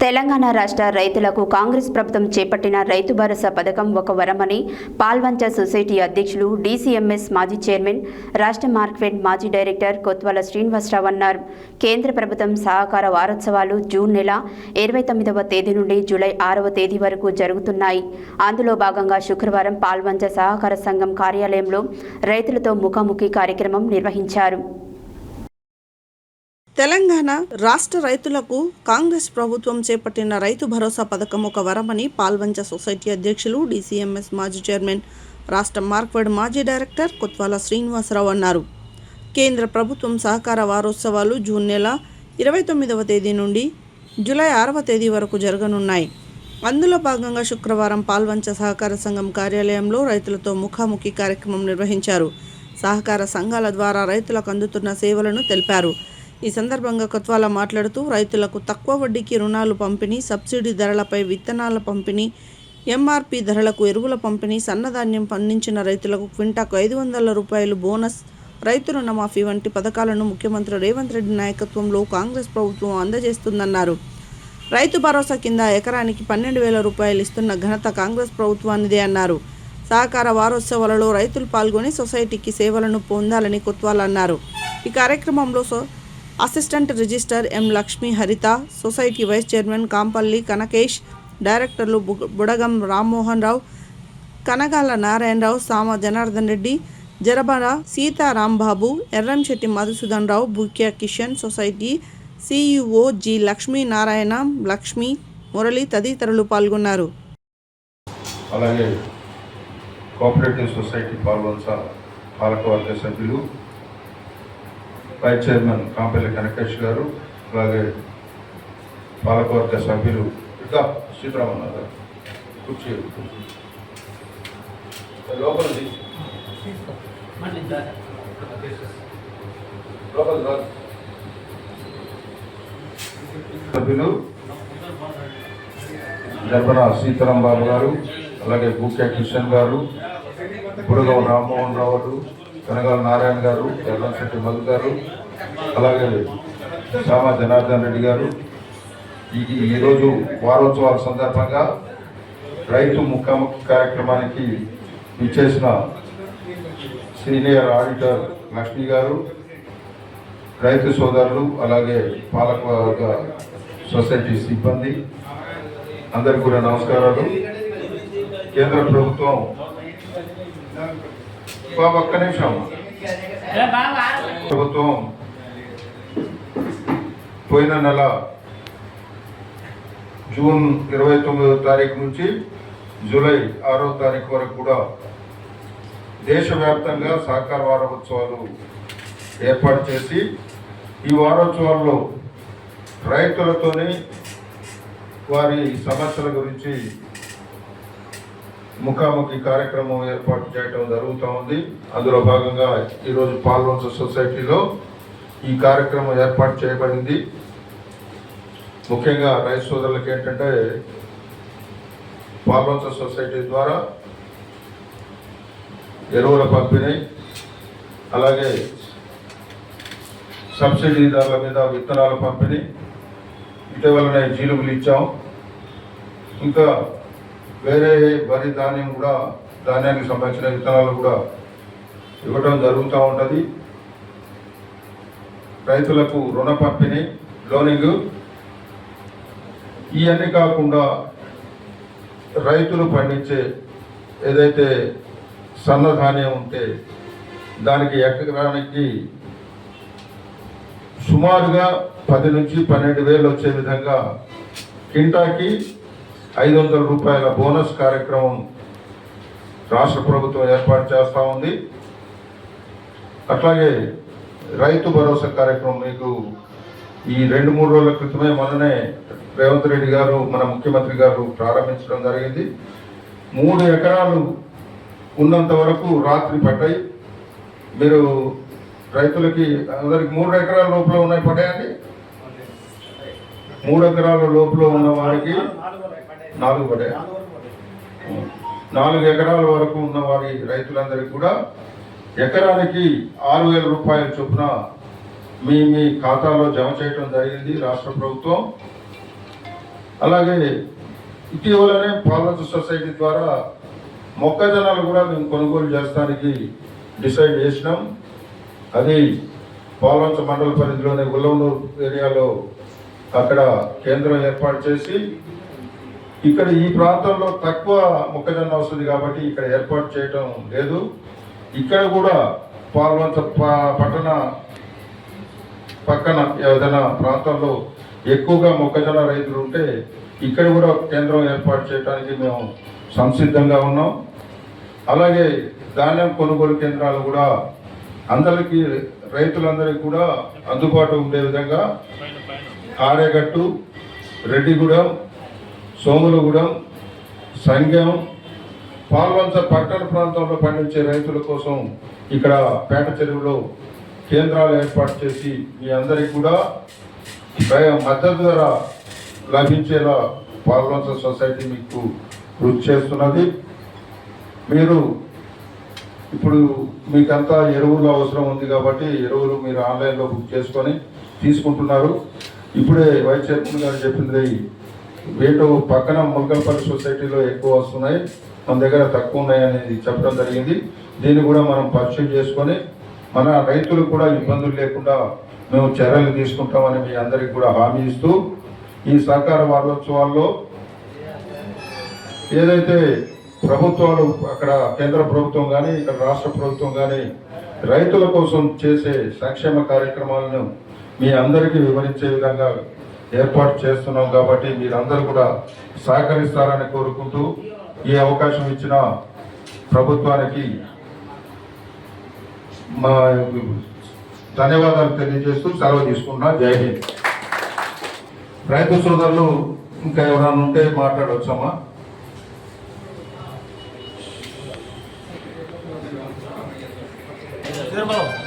తెలంగాణ రాష్ట్ర రైతులకు కాంగ్రెస్ ప్రభుత్వం చేపట్టిన రైతు భరోసా పథకం ఒక వరమని పాల్వంచ సొసైటీ అధ్యక్షులు డీసీఎంఎస్ మాజీ చైర్మన్, రాష్ట్ర మార్కెట్ మాజీ డైరెక్టర్ కొత్వాల శ్రీనివాసరావు అన్నారు. కేంద్ర ప్రభుత్వం సహకార వారోత్సవాలు జూన్ నెల 29వ తేదీ నుండి జూలై 6వ తేదీ వరకు జరుగుతున్నాయి. అందులో భాగంగా శుక్రవారం పాల్వంచ సహకార సంఘం కార్యాలయంలో రైతులతో ముఖాముఖి కార్యక్రమం నిర్వహించారు. తెలంగాణ రాష్ట్ర రైతులకు కాంగ్రెస్ ప్రభుత్వం చేపట్టిన రైతు భరోసా పథకం ఒక వరమని పాల్వంచ సొసైటీ అధ్యక్షులు డీసీఎంఎస్ మాజీ చైర్మన్, రాష్ట్ర మార్కెట్ మాజీ డైరెక్టర్ కొత్వాల శ్రీనివాసరావు అన్నారు. కేంద్ర ప్రభుత్వం సహకార వారోత్సవాలు జూన్ నెల 29వ తేదీ నుండి జూలై 6వ తేదీ వరకు జరగనున్నాయి. అందులో భాగంగా శుక్రవారం పాల్వంచ సహకార సంఘం కార్యాలయంలో రైతులతో ముఖాముఖి కార్యక్రమం నిర్వహించారు. సహకార సంఘాల ద్వారా రైతులకు అందుతున్న సేవలను తెలిపారు. ఈ సందర్భంగా కొత్వాల మాట్లాడుతూ రైతులకు తక్కువ వడ్డీకి రుణాలు పంపిణీ, సబ్సిడీ ధరలపై విత్తనాల పంపిణీ, ఎంఆర్పీ ధరలకు ఎరువుల పంపిణీ, సన్నధాన్యం పండించిన రైతులకు క్వింటాకు 500 రూపాయలు బోనస్, రైతు రుణమాఫీ వంటి పథకాలను ముఖ్యమంత్రి రేవంత్ రెడ్డి నాయకత్వంలో కాంగ్రెస్ ప్రభుత్వం అందజేస్తుందన్నారు. రైతు భరోసా కింద ఎకరానికి 12,000 రూపాయలు ఇస్తున్న ఘనత కాంగ్రెస్ ప్రభుత్వానిదే అన్నారు. సహకార వారోత్సవాలలో రైతులు పాల్గొని సొసైటీకి సేవలను పొందాలని కొత్వాల అన్నారు. ఈ కార్యక్రమంలో assistant register M Lakshmi Haritha, society vice chairman Kampalli Kanakesh, డైరెక్టర్లు Budagam Rammohan Rao, Kanagala Narayanarao, Sama Janardhan Reddy, Jarabara Seetharambabu, Erramshetty Madhusudan Rao, Bukya Kishan, society CEO G Lakshminarayana, Lakshmi, Murali తదితరులు పాల్గొన్నారు. అలాగే కోఆపరేటివ్ సొసైటీ పాల్వంచ పాలకవర్గ సభ్యులు, వైస్ చైర్మన్ కాంపల్లి కనకేష్ గారు, అలాగే పాలకవర్గ సభ్యులు ఇంకా సీతారామన్న గారు కూర్చి సభ్యులు జర్బన సీతారాం బాబు గారు, అలాగే బుక్యా కిషన్ గారు, బుడగం రామ్మోహన్ రావు, కనగాల నారాయణ గారు, ఎర్రంశెట్టి మధు గారు, అలాగే సామ జనార్దన్ రెడ్డి గారు. ఈరోజు వారోత్సవాల సందర్భంగా రైతు ముఖాముఖి కార్యక్రమానికి ఇచ్చేసిన సీనియర్ ఆడిటర్ లక్ష్మీ గారు, రైతు సోదరులు, అలాగే పాలకవర్గ సొసైటీ సిబ్బంది అందరికీ కూడా నమస్కారాలు. కేంద్ర ప్రభుత్వం ఒక్క నిమిషం ప్రభుత్వం పోయిన నెల జూన్ 29వ తారీఖు నుంచి జూలై 6వ తారీఖు వరకు కూడా దేశవ్యాప్తంగా సహకార వారోత్సవాలు ఏర్పాటు చేసి ఈ వారోత్సవాల్లో రైతులతోని వారి సమస్యల గురించి ముఖాముఖి కార్యక్రమం ఏర్పాటు చేయడం జరుగుతూ ఉంది. అందులో భాగంగా ఈరోజు పాల్వంచ సొసైటీలో ఈ కార్యక్రమం ఏర్పాటు చేయబడింది. ముఖ్యంగా రైతు సోదరులకు ఏంటంటే పాల్వంచ సొసైటీ ద్వారా ఎరువుల పంపిణీ, అలాగే సబ్సిడీదారుల మీద విత్తనాల పంపిణీ, ఇటీవలనే జీలుగులు ఇచ్చాం. ఇంకా వేరే వరి ధాన్యానికి సంబంధించిన విత్తనాలు కూడా ఇవ్వడం జరుగుతూ ఉంటుంది. రైతులకు రుణ పంపిణీ, లోనింగ్, ఇవన్నీ కాకుండా రైతులు పండించే ఏదైతే సన్నధాన్యం ఉంటే దానికి ఎకరానికి సుమారుగా 10 నుంచి 12 వేలు వచ్చే విధంగా కింటాకి 500 రూపాయల బోనస్ కార్యక్రమం రాష్ట్ర ప్రభుత్వం ఏర్పాటు చేస్తూ ఉంది. అట్లాగే రైతు భరోసా కార్యక్రమం మీకు ఈ 2-3 రోజుల క్రితమే మొన్ననే రేవంత్ రెడ్డి గారు, మన ముఖ్యమంత్రి గారు ప్రారంభించడం జరిగింది. 3 ఎకరాలు ఉన్నంత వరకు రాత్రి పడ్డాయి. మీరు రైతులకి అందరికి 3 ఎకరాల లోపల ఉన్నాయి పడ్డాయండి. 3 ఎకరాల లోపల ఉన్న వారికి 4 పడ్డాయి. 4 ఎకరాల వరకు ఉన్న వారి రైతులందరికీ కూడా ఎకరానికి 6,000 రూపాయల చొప్పున మీ ఖాతాలో జమ చేయడం జరిగింది రాష్ట్ర ప్రభుత్వం. అలాగే ఇటీవలనే పాల్వంచ సొసైటీ ద్వారా మొక్కజొన్నలు కూడా మేము కొనుగోలు చేస్తానికి డిసైడ్ చేసినాం. అది పాల్వంచ మండల పరిధిలోని ఉల్లవనూరు ఏరియాలో అక్కడ కేంద్రం ఏర్పాటు చేసి ఇక్కడ ఈ ప్రాంతంలో తక్కువ మొక్కజొన్న వస్తుంది కాబట్టి ఇక్కడ ఏర్పాటు చేయడం లేదు. ఇక్కడ కూడా పాల్వంచ పట్టణ పక్కన ఏదైనా ప్రాంతంలో ఎక్కువగా మొక్కజొన్న రైతులు ఉంటే ఇక్కడ కూడా కేంద్రం ఏర్పాటు చేయడానికి మేము సంసిద్ధంగా ఉన్నాం. అలాగే ధాన్యం కొనుగోలు కేంద్రాలు కూడా అందరికీ రైతులందరికీ కూడా అందుబాటు ఉండే విధంగా ఆరేగట్టు, రెడ్డిగూడెం, సోములగూడెం, సంగెం, పాల్వంచ పట్టణ ప్రాంతంలో పండించే రైతుల కోసం ఇక్కడ పేట చెరువులో కేంద్రాలు ఏర్పాటు చేసి మీ అందరికీ కూడా మద్దతు ధర లభించేలా పాల్వంచ సొసైటీ మీకు కృషి చేస్తున్నది. మీరు ఇప్పుడు మీకంతా ఎరువులు అవసరం ఉంది కాబట్టి ఎరువులు మీరు ఆన్లైన్లో బుక్ చేసుకొని తీసుకుంటున్నారు. ఇప్పుడే వైస్ చైర్మన్ గారు చెప్పింది రేటు పక్కన ముల్కల్పల్లి సొసైటీలో ఎక్కువ వస్తున్నాయి, మన దగ్గర తక్కువ ఉన్నాయని చెప్పడం జరిగింది. దీన్ని కూడా మనం పరిశీలన చేసుకొని మన రైతులకు కూడా ఇబ్బందులు లేకుండా మేము చర్యలు తీసుకుంటామని మీ అందరికీ కూడా హామీ ఇస్తూ ఈ సహకార వారోత్సవాల్లో ఏదైతే ప్రభుత్వాలు అక్కడ కేంద్ర ప్రభుత్వం కానీ ఇక్కడ రాష్ట్ర ప్రభుత్వం కానీ రైతుల కోసం చేసే సంక్షేమ కార్యక్రమాలను మీ అందరికీ వివరించే విధంగా ఏర్పాటు చేస్తున్నాం కాబట్టి మీరందరూ కూడా సహకరిస్తారని కోరుకుంటూ ఈ అవకాశం ఇచ్చిన ప్రభుత్వానికి మా ధన్యవాదాలు తెలియజేస్తూ సెలవు తీసుకున్నా. జై హింద్. రైతు సోదరులు ఇంకా ఎవరైనా ఉంటే మాట్లాడవచ్చమ్మా. Firmalo.